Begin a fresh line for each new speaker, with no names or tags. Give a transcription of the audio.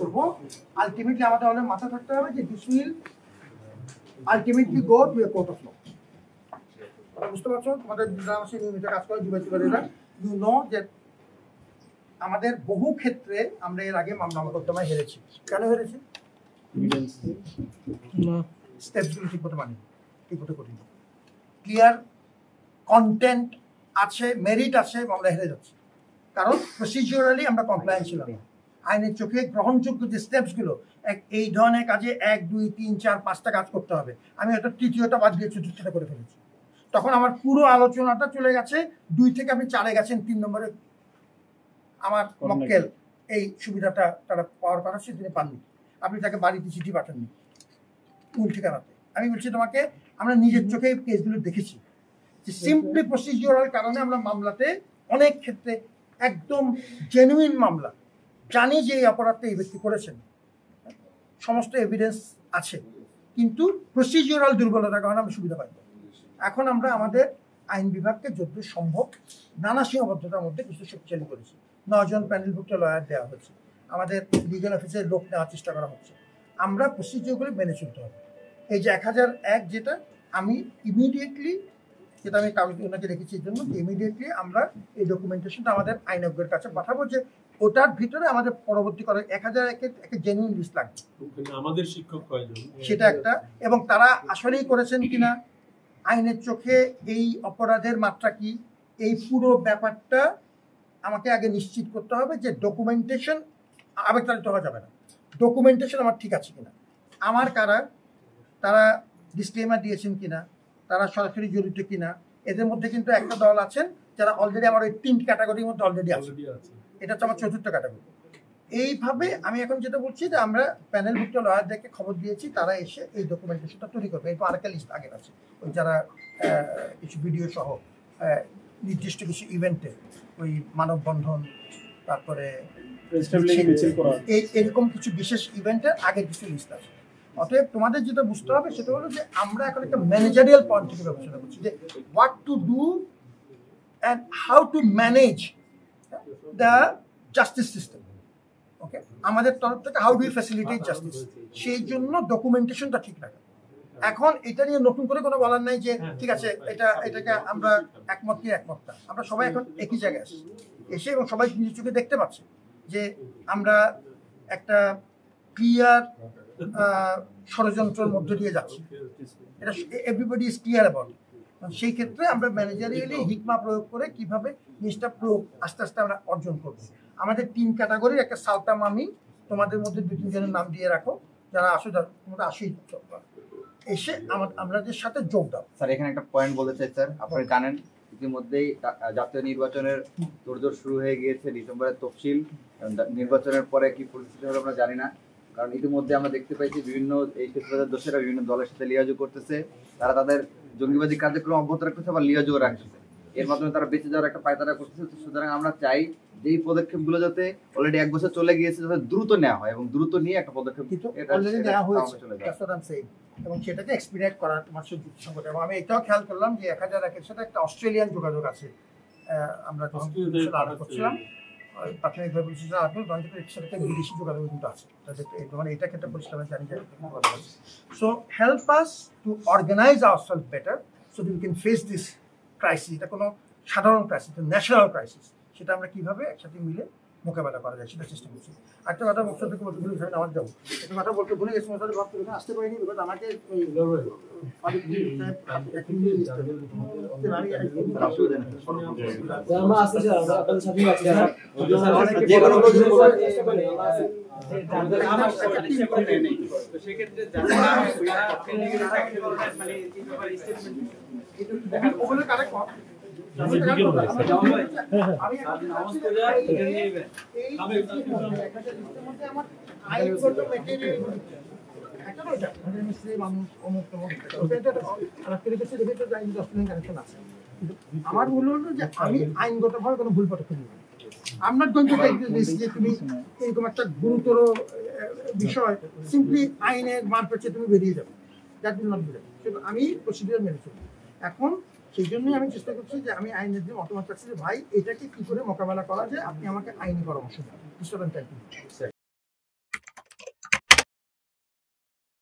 করবো আলটিমেটলি আমাদের অনেক মাথা থাকতে হবে যে this will ultimately go to a court of law. বুঝতে পারছো তোমাদের যারা সেই নিয়মিত কাজ করে যুবতীরা ইউ নো যে আমাদের বহু ক্ষেত্রে আমরা এর আগে মামলা মোকদ্দমায় হেরেছি। কেন হেরেছি? স্টেপসগুলো ঠিক মতো মানি, ঠিক মতো করিনি, ক্লিয়ার কন্টেন্ট আছে, মেরিট আছে, মামলা হেরে যাচ্ছে কারণ প্রসিডিউরালি আমরা কমপ্লায়েন্ট ছিলাম না। আইনের চোখে গ্রহণযোগ্য যে স্টেপসগুলো এই ধরনের কাজে 1 2 3 4 5টা কাজ করতে হবে, আমি হয়তো তৃতীয়টা বাদ দিয়ে চতুর্থটা করে ফেলেছি। তখন আমার পুরো আলোচনাটা চলে গেছে 2 থেকে আপনি 4-এ গেছেন, 3 নম্বরে আমার মক্কেল এই সুবিধাটা তারা পাওয়ার কথা সে তিনি পাননি, আপনি তাকে বাড়িতে চিঠি পাঠাননি মূল ঠিকানাতে। আমি বলছি তোমাকে আমরা নিজের চোখে কেসগুলো দেখেছি যে সিম্পলি প্রসিডিউরাল কারণে আমরা মামলাতে অনেক ক্ষেত্রে একদম জেনুইন মামলা, জানি যে এই অপরাধটা এই ব্যক্তি করেছেন, সমস্ত এভিডেন্স আছে, কিন্তু প্রসিডিউরাল দুর্বলতার কারণে আমরা সুবিধা পাই। এখন আমরা আমাদের আইন বিভাগকে যতদূর সম্ভব নানা সীমাবদ্ধতার মধ্যে কিছু শক্তিশালী করেছি। 9 জন প্যানেলভুক্ত লয়ার দেওয়া হয়েছে, আমাদের লিগাল অফিসের লোক নেওয়ার চেষ্টা করা হচ্ছে। আমরা প্রসিডিউরগুলো মেনে চলতে হবে। এই যে 1001 যেটা আমি ইমিডিয়েটলি, যেটা আমি কাগজ ওনাকে রেখেছি এই জন্য ইমিডিয়েটলি আমরা এই ডকুমেন্টেশনটা আমাদের আইনজ্ঞের কাছে পাঠাবো যে ওটার ভিতরে আমাদের পরবর্তী করে 1001-এর একটা জেনুইন লিস্ট লাগবে,
আমাদের শিক্ষক কয়জন
সেটা একটা, এবং তারা আসলেই করেছেন কিনা, আইনের চোখে এই অপরাধের মাত্রা কি, এই পুরো ব্যাপারটা আমাকে আগে নিশ্চিত করতে হবে যে ডকুমেন্টেশন আবেগতাড়িত হওয়া যাবে না, ডকুমেন্টেশন আমার ঠিক আছে কিনা, আমার কারা, তারা ডিসক্লেমার দিয়েছেন কিনা, তারা সরাসরি জড়িত কিনা। এদের মধ্যে কিন্তু একটা দল আছেন যারা অলরেডি আমার ওই 3 ক্যাটাগরির মধ্যে অলরেডি আছে, এটা হচ্ছে আমার 4র্থ ক্যাটাগরি। এইভাবে আমি এখন যেটা বলছি যে আমরা প্যানেলভুক্ত লয়ারদেরকে খবর দিয়েছি, তারা এসে এই ডকুমেন্টেশনটা তৈরি করবে। এরপর আরেকটা লিস্ট আগের আছে, ওই যারা কিছু ভিডিও সহ নির্দিষ্ট কিছু ইভেন্টে ওই মানববন্ধন, তারপরে এরকম কিছু বিশেষ ইভেন্টের আগের কিছু লিস্ট আছে। অতএব তোমাদের যেটা বুঝতে হবে সেটা হলো যে আমরা এখন একটা ম্যানেজারিয়াল পয়েন্ট থেকে বিবেচনা করছি যে what to do and how to manage the justice system. Okay, আমাদের তরফ থেকে how do you facilitate justice, সেই জন্য ডকুমেন্টেশনটা ঠিক রাখা। এখন এটা নিয়ে নতুন করে কোনো বলার নাই যে ঠিক আছে এটাকে আমরা একমত কি একমত না, আমরা সবাই এখন একই জায়গায় আসি এসে এবং সবাই নিজের চোখে দেখতে পাচ্ছি যে আমরা একটা ক্লিয়ার ষড়যন্ত্রের মধ্যে দিয়ে যাচ্ছি, এটা everybody is clear about it. সেই ক্ষেত্রে আমরা ম্যানেজারিয়ালি হিকমা প্রয়োগ করে কিভাবে জিনিসটা আস্তে আস্তে আমরা অর্জন করবো। আমাদের 3 ক্যাটাগরির একটা সালতাম, আমি তোমাদের মধ্যে 2-3 জনের নাম দিয়ে রাখো যারা আসো, তোমরা আসেই এসে আমাদের সাথে যোগ দাও।
স্যার এখানে একটা পয়েন্ট বলতে চাই স্যার, আপনারা জানেন ইতিমধ্যেই জাতীয় নির্বাচনের তোড়জোড় শুরু হয়ে গিয়েছে, ডিসেম্বরের তফসিল, নির্বাচনের পরে কি পরিস্থিতি হবে আমরা জানি না, কারণ ইতিমধ্যে আমরা দেখতে পাইছি বিভিন্ন এই ক্ষেত্রে দোষীরা বিভিন্ন দলের সাথে লিয়াজু করতেছে, তারা তাদের জঙ্গিবাদী কার্যক্রম অব্যাহত রাখতেছে বা লিয়াজুও রাখতেছে, এর মাধ্যমে তারা বেঁচে যাওয়ার একটা পায়তারা করতেছে। সুতরাং আমরা চাই যে এই পদক্ষেপগুলো যাতে অলরেডি 1 বছর চলে গিয়েছে যাতে দ্রুত নেওয়া হয় এবং দ্রুত নিয়ে একটা পদক্ষেপ
অলরেডি নেওয়া হয়েছে এবং সেটাকে এক্সপিরিয়েন্স করার তোমার যুক্তিসঙ্গত। এবং আমি এটাও খেয়াল করলাম যে 1001-এর সাথে একটা অস্ট্রেলিয়ান যোগাযোগ আছে। আমরা যখন আলাপ করছিলাম প্রাথমিকভাবে সাথে বিদেশি যোগাযোগ কিন্তু আছে, মানে এটা ক্ষেত্রে পরিষ্কার জানি যে so help us to organize ourselves better so that we can face this crisis. এটা কোনো সাধারণ ক্রাইসিস, ন্যাশনাল ক্রাইসিস, সেটা আমরা কিভাবে একসাথে মিলে মোকাবেলা করা যায় সেটা চেষ্টা করছি। একটা কথা বক্তব্য থেকে বলতে ভুলে আমার যাবো, একটা কথা বলতে ভুলে গেছি, আসতে পারিনি বিকজ আমাকে আমার ভুল হলো যে আমি আইনগতভাবে কোনো ভুল পদক্ষেপ নিই। আমরা যে তুমি এরকম একটা গুরুতর বিষয় সিম্পলি আইনের মার পেছে তুমি বেরিয়ে যাবে, that will not be right. কিন্তু আমি প্রসিডিউর মেনে চলি। এখন সেই জন্যই আমি চেষ্টা করছি যে আমি আইনের যে মতামত চাচ্ছি যে ভাই এটাকে কি করে মোকাবেলা করা যায়, আপনি আমাকে আইনি পরামর্শ দেন।